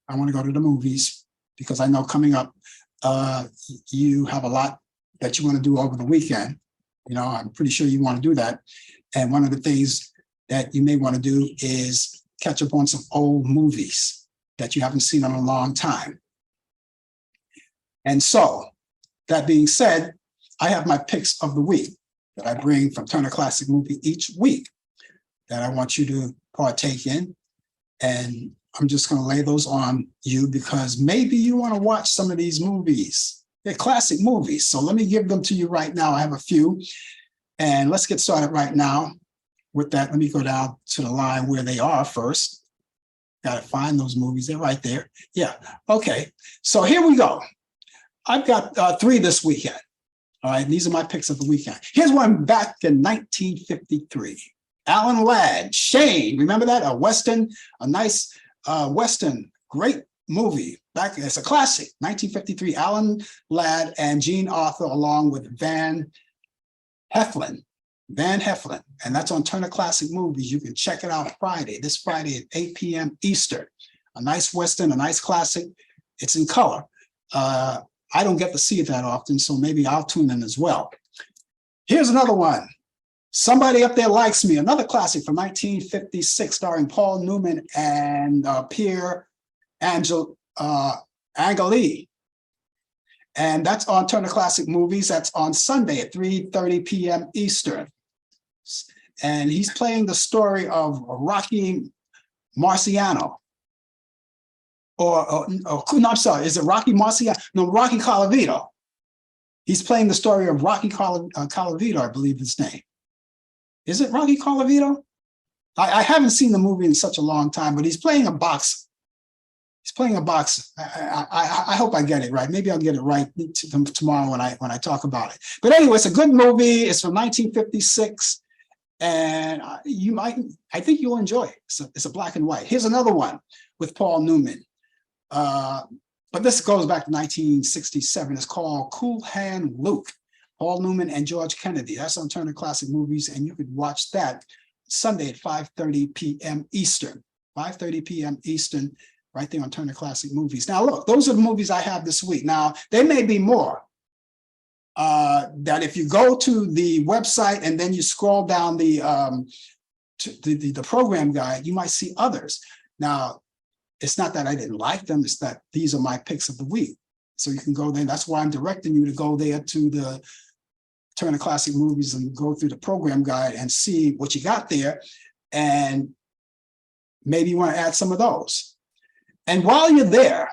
I want to go to the movies because I know coming up, you have a lot that you want to do over the weekend. You know, I'm pretty sure you want to do that. And one of the things that you may want to do is catch up on some old movies that you haven't seen in a long time. And so, that being said, I have my picks of the week that I bring from Turner Classic Movie each week that I want you to partake in. And I'm just going to lay those on you because maybe you want to watch some of these movies. They're classic movies. So let me give them to you right now. I have a few. And let's get started right now with that. Let me go down to the line where they are first. Got to find those movies. They're right there. Yeah. Okay. So here we go. I've got 3 this weekend. All right. These are my picks of the weekend. Here's one back in 1953. Allan Ladd, Shane. Remember that? A nice Western, great movie. It's a classic, 1953. Allan Ladd and Jean Arthur along with Van Heflin. And that's on Turner Classic Movies. You can check it out this Friday at 8 p.m. Eastern. A nice Western, a nice classic. It's in color. I don't get to see it that often, so maybe I'll tune in as well. Here's another one. Somebody Up There Likes Me, another classic from 1956, starring Paul Newman and Pierre Angeli. And that's on Turner Classic Movies. That's on Sunday at 3:30 p.m. Eastern. And he's playing the story of Rocky Marciano. No, I'm sorry, is it Rocky Marciano? No, Rocky Colavito. He's playing the story of Rocky Colavito, I believe his name. Is it Rocky Colavito? I haven't seen the movie in such a long time, but he's playing a boxer. He's playing a boxer. I hope I get it right. Maybe I'll get it right tomorrow when I talk about it. But anyway, it's a good movie. It's from 1956, and I think you'll enjoy it. It's a black and white. Here's another one with Paul Newman. But this goes back to 1967. It's called Cool Hand Luke. Paul Newman and George Kennedy. That's on Turner Classic Movies, and you could watch that Sunday at 5:30 p.m. Eastern. 5:30 p.m. Eastern, right there on Turner Classic Movies. Now, look, those are the movies I have this week. Now, there may be more. That if you go to the website and then you scroll down the program guide, you might see others. Now, it's not that I didn't like them, it's that these are my picks of the week. So you can go there. That's why I'm directing you to go there to the Turner Classic Movies and go through the program guide and see what you got there. And maybe you want to add some of those. And while you're there,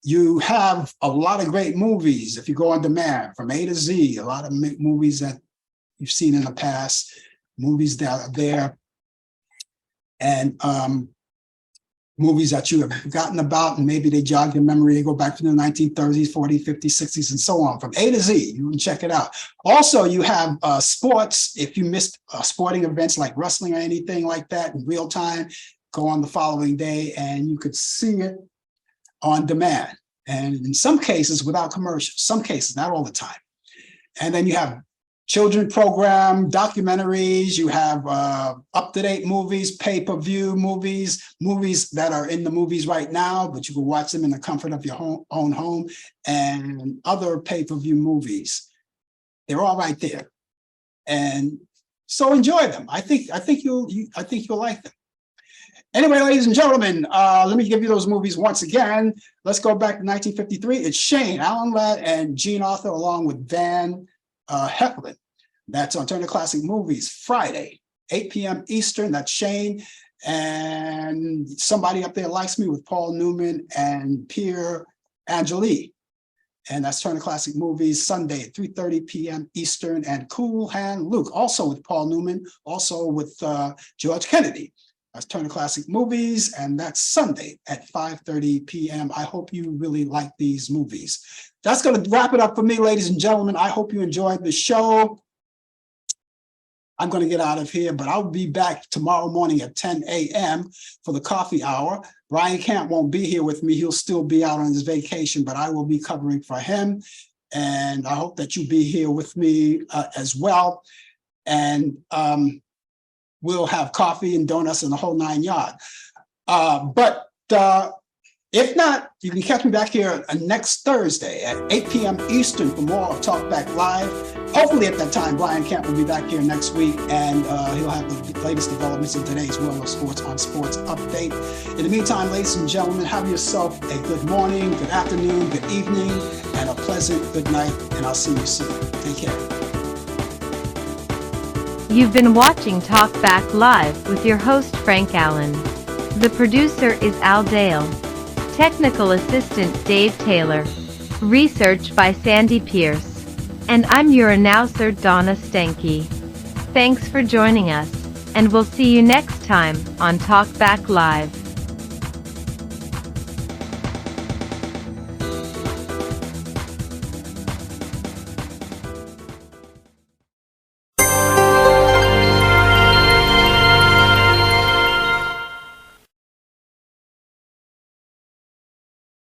you have a lot of great movies. If you go on demand from A to Z, a lot of movies that you've seen in the past, movies that are there, and movies that you have forgotten about, and maybe they jog your memory. They go back to the 1930s, 40s, 50s, 60s, and so on. From A to Z, you can check it out. Also, you have sports. If you missed sporting events like wrestling or anything like that in real time, go on the following day and you could see it on demand. And in some cases, without commercials. Some cases, not all the time. And then you have children program, documentaries, you have up-to-date movies, pay-per-view movies, movies that are in the movies right now, but you can watch them in the comfort of your own home, and other pay-per-view movies. They're all right there. And so enjoy them. I think you'll like them. Anyway, ladies and gentlemen, let me give you those movies once again. Let's go back to 1953. It's Shane, Allan Ladd, and Jean Arthur, along with Van Heflin. That's on Turner Classic Movies, Friday, 8 p.m. Eastern. That's Shane. And Somebody Up There Likes Me with Paul Newman and Pierre Angeli. And that's Turner Classic Movies, Sunday at 3:30 p.m. Eastern. And Cool Hand Luke, also with Paul Newman, also with George Kennedy. That's Turner Classic Movies, and that's Sunday at 5:30 p.m. I hope you really like these movies. That's going to wrap it up for me, ladies and gentlemen. I hope you enjoyed the show. I'm going to get out of here, but I'll be back tomorrow morning at 10 a.m. for the coffee hour. Brian Camp won't be here with me. He'll still be out on his vacation, but I will be covering for him. And I hope that you'll be here with me as well. And we'll have coffee and donuts and the whole 9 yards. But if not, you can catch me back here next Thursday at 8 p.m. Eastern for more of Talk Back Live. Hopefully at that time, Brian Camp will be back here next week, and he'll have the latest developments in today's world of sports on Sports Update. In the meantime, ladies and gentlemen, have yourself a good morning, good afternoon, good evening, and a pleasant good night, and I'll see you soon. Take care. You've been watching Talk Back Live with your host Frank Allen. The producer is Al Dale. Technical assistant Dave Taylor. Research by Sandy Pierce. And I'm your announcer Donna Stenke. Thanks for joining us, and we'll see you next time on Talk Back Live.